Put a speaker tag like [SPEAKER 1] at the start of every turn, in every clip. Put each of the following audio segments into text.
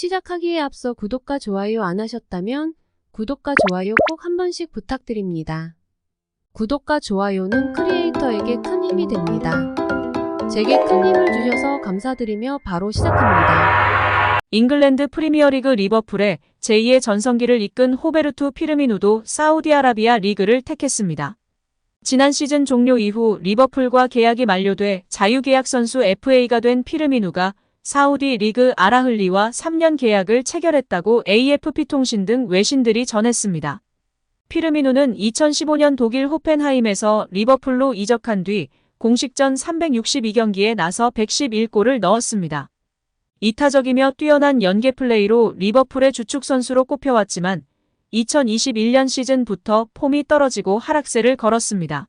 [SPEAKER 1] 시작하기에 앞서 구독과 좋아요 안 하셨다면 구독과 좋아요 꼭 한 번씩 부탁드립니다. 구독과 좋아요는 크리에이터에게 큰 힘이 됩니다. 제게 큰 힘을 주셔서 감사드리며 바로 시작합니다.
[SPEAKER 2] 잉글랜드 프리미어리그 리버풀의 제2의 전성기를 이끈 호베르투 피르미누도 사우디아라비아 리그를 택했습니다. 지난 시즌 종료 이후 리버풀과 계약이 만료돼 자유계약 선수 FA가 된 피르미누가 사우디 리그 알아흘리와 3년 계약을 체결했다고 AFP 통신 등 외신들이 전했습니다. 피르미누는 2015년 독일 호펜하임에서 리버풀로 이적한 뒤 공식전 362경기에 나서 111골을 넣었습니다. 이타적이며 뛰어난 연계 플레이로 리버풀의 주축 선수로 꼽혀왔지만 2021년 시즌부터 폼이 떨어지고 하락세를 걸었습니다.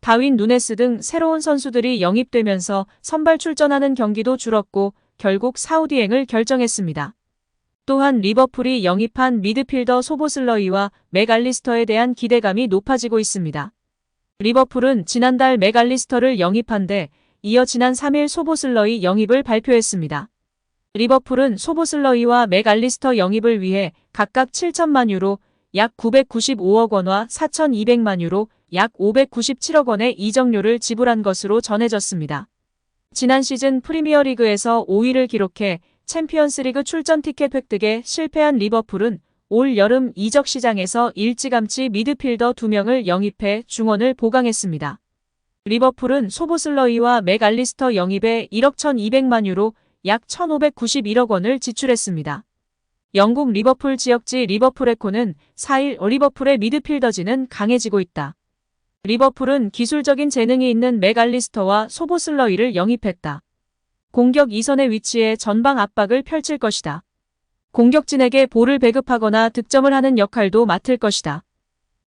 [SPEAKER 2] 다윈 누네스 등 새로운 선수들이 영입되면서 선발 출전하는 경기도 줄었고 결국 사우디행을 결정했습니다. 또한 리버풀이 영입한 미드필더 소보슬러이와 맥알리스터에 대한 기대감이 높아지고 있습니다. 리버풀은 지난달 맥알리스터를 영입한 데 이어 지난 3일 소보슬러이 영입을 발표했습니다. 리버풀은 소보슬러이와 맥알리스터 영입을 위해 각각 7천만 유로, 약 995억 원과 4,200만 유로, 약 597억 원의 이적료를 지불한 것으로 전해졌습니다. 지난 시즌 프리미어리그에서 5위를 기록해 챔피언스리그 출전 티켓 획득에 실패한 리버풀은 올 여름 이적 시장에서 일찌감치 미드필더 2명을 영입해 중원을 보강했습니다. 리버풀은 소보슬러이와 맥알리스터 영입에 1억 1,200만 유로, 약 1,591억 원을 지출했습니다. 영국 리버풀 지역지 리버풀에코는 4일 리버풀의 미드필더진은 강해지고 있다. 리버풀은 기술적인 재능이 있는 맥알리스터와 소보슬러이를 영입했다. 공격 2선의 위치에 전방 압박을 펼칠 것이다. 공격진에게 볼을 배급하거나 득점을 하는 역할도 맡을 것이다.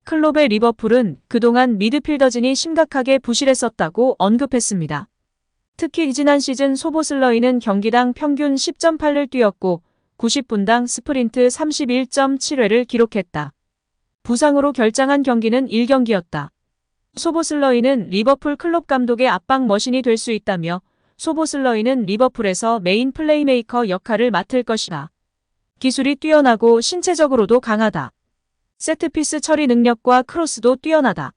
[SPEAKER 2] 클롭의 리버풀은 그동안 미드필더진이 심각하게 부실했었다고 언급했습니다. 특히 지난 시즌 소보슬러이는 경기당 평균 10.8를 뛰었고 90분당 스프린트 31.7회를 기록했다. 부상으로 결장한 경기는 1경기였다. 소보슬러이는 리버풀 클롭 감독의 압박 머신이 될 수 있다며 소보슬러이는 리버풀에서 메인 플레이메이커 역할을 맡을 것이다. 기술이 뛰어나고 신체적으로도 강하다. 세트피스 처리 능력과 크로스도 뛰어나다.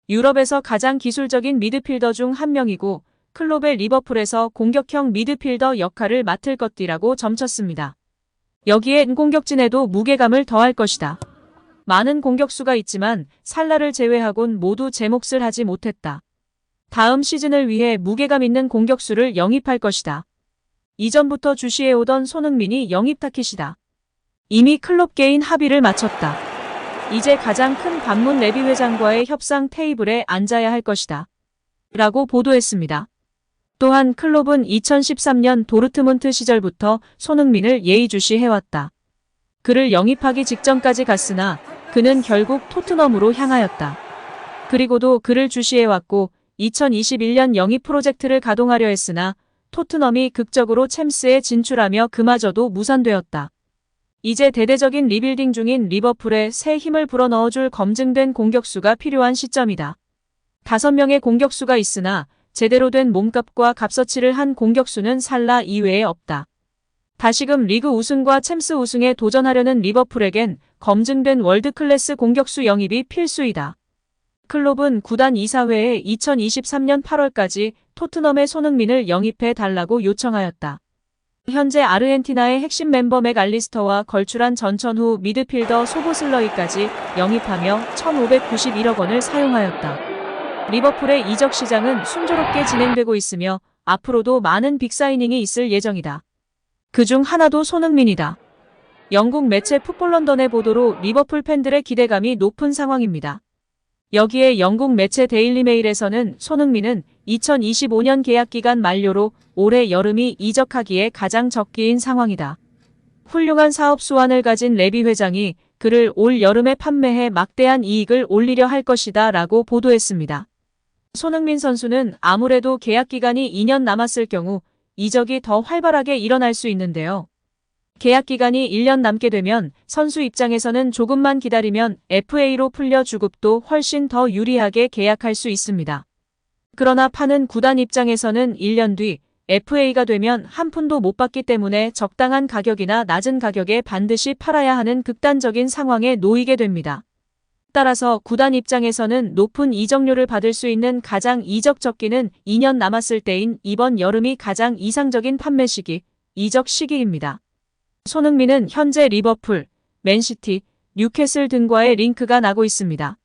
[SPEAKER 2] 유럽에서 가장 기술적인 미드필더 중 한 명이고 클롭의 리버풀에서 공격형 미드필더 역할을 맡을 것이라고 점쳤습니다. 여기에 공격진에도 무게감을 더할 것이다. 많은 공격수가 있지만 살라를 제외하곤 모두 제 몫을 하지 못했다. 다음 시즌을 위해 무게감 있는 공격수를 영입할 것이다. 이전부터 주시해오던 손흥민이 영입 타깃이다. 이미 클롭계인 합의를 마쳤다. 이제 가장 큰 반문 레비 회장과의 협상 테이블에 앉아야 할 것이다. 라고 보도했습니다. 또한 클롭은 2013년 도르트문트 시절부터 손흥민을 예의주시해왔다. 그를 영입하기 직전까지 갔으나 그는 결국 토트넘으로 향하였다. 그리고도 그를 주시해왔고 2021년 영입 프로젝트를 가동하려 했으나 토트넘이 극적으로 챔스에 진출하며 그마저도 무산되었다. 이제 대대적인 리빌딩 중인 리버풀에 새 힘을 불어넣어줄 검증된 공격수가 필요한 시점이다. 5명의 공격수가 있으나 제대로 된 몸값과 값어치를 한 공격수는 살라 이외에 없다. 다시금 리그 우승과 챔스 우승에 도전하려는 리버풀에겐 검증된 월드클래스 공격수 영입이 필수이다. 클롭은 구단 이사회에 2023년 8월까지 토트넘의 손흥민을 영입해 달라고 요청하였다. 현재 아르헨티나의 핵심 멤버 맥알리스터와 걸출한 전천후 미드필더 소보슬러이까지 영입하며 1,591억 원을 사용하였다. 리버풀의 이적 시장은 순조롭게 진행되고 있으며 앞으로도 많은 빅사이닝이 있을 예정이다. 그중 하나도 손흥민이다. 영국 매체 풋볼 런던의 보도로 리버풀 팬들의 기대감이 높은 상황입니다. 여기에 영국 매체 데일리 메일에서는 손흥민은 2025년 계약기간 만료로 올해 여름이 이적하기에 가장 적기인 상황이다. 훌륭한 사업 수완을 가진 레비 회장이 그를 올 여름에 판매해 막대한 이익을 올리려 할 것이다 라고 보도했습니다. 손흥민 선수는 아무래도 계약기간이 2년 남았을 경우 이적이 더 활발하게 일어날 수 있는데요. 계약기간이 1년 남게 되면 선수 입장에서는 조금만 기다리면 FA로 풀려 주급도 훨씬 더 유리하게 계약할 수 있습니다. 그러나 파는 구단 입장에서는 1년 뒤 FA가 되면 한 푼도 못 받기 때문에 적당한 가격이나 낮은 가격에 반드시 팔아야 하는 극단적인 상황에 놓이게 됩니다. 따라서 구단 입장에서는 높은 이적료를 받을 수 있는 가장 이적 적기는 2년 남았을 때인 이번 여름이 가장 이상적인 판매 시기, 이적 시기입니다. 손흥민은 현재 리버풀, 맨시티, 뉴캐슬 등과의 링크가 나고 있습니다.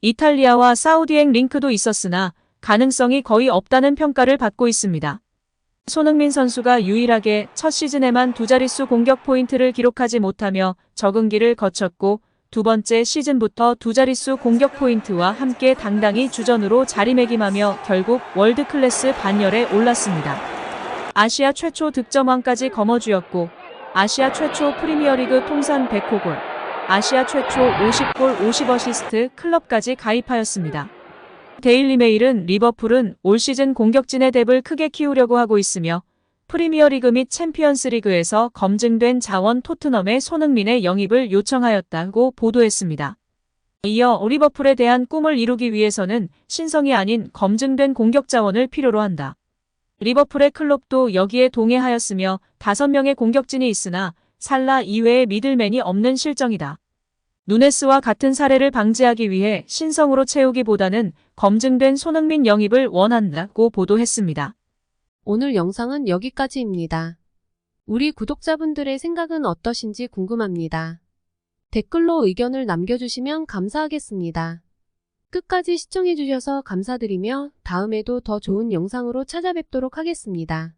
[SPEAKER 2] 이탈리아와 사우디행 링크도 있었으나 가능성이 거의 없다는 평가를 받고 있습니다. 손흥민 선수가 유일하게 첫 시즌에만 두 자릿수 공격 포인트를 기록하지 못하며 적응기를 거쳤고 두 번째 시즌부터 두 자릿수 공격 포인트와 함께 당당히 주전으로 자리매김하며 결국 월드클래스 반열에 올랐습니다. 아시아 최초 득점왕까지 거머쥐었고 아시아 최초 프리미어리그 통산 100호 골, 아시아 최초 50골 50어시스트 클럽까지 가입하였습니다. 데일리메일은 리버풀은 올 시즌 공격진의 뎁을 크게 키우려고 하고 있으며 프리미어리그 및 챔피언스리그에서 검증된 자원 토트넘의 손흥민의 영입을 요청하였다고 보도했습니다. 이어 리버풀에 대한 꿈을 이루기 위해서는 신성이 아닌 검증된 공격 자원을 필요로 한다. 리버풀의 클롭도 여기에 동의하였으며 5명의 공격진이 있으나 살라 이외의 미들맨이 없는 실정이다. 누네스와 같은 사례를 방지하기 위해 신성으로 채우기보다는 검증된 손흥민 영입을 원한다고 보도했습니다.
[SPEAKER 1] 오늘 영상은 여기까지입니다. 우리 구독자분들의 생각은 어떠신지 궁금합니다. 댓글로 의견을 남겨주시면 감사하겠습니다. 끝까지 시청해주셔서 감사드리며 다음에도 더 좋은 영상으로 찾아뵙도록 하겠습니다.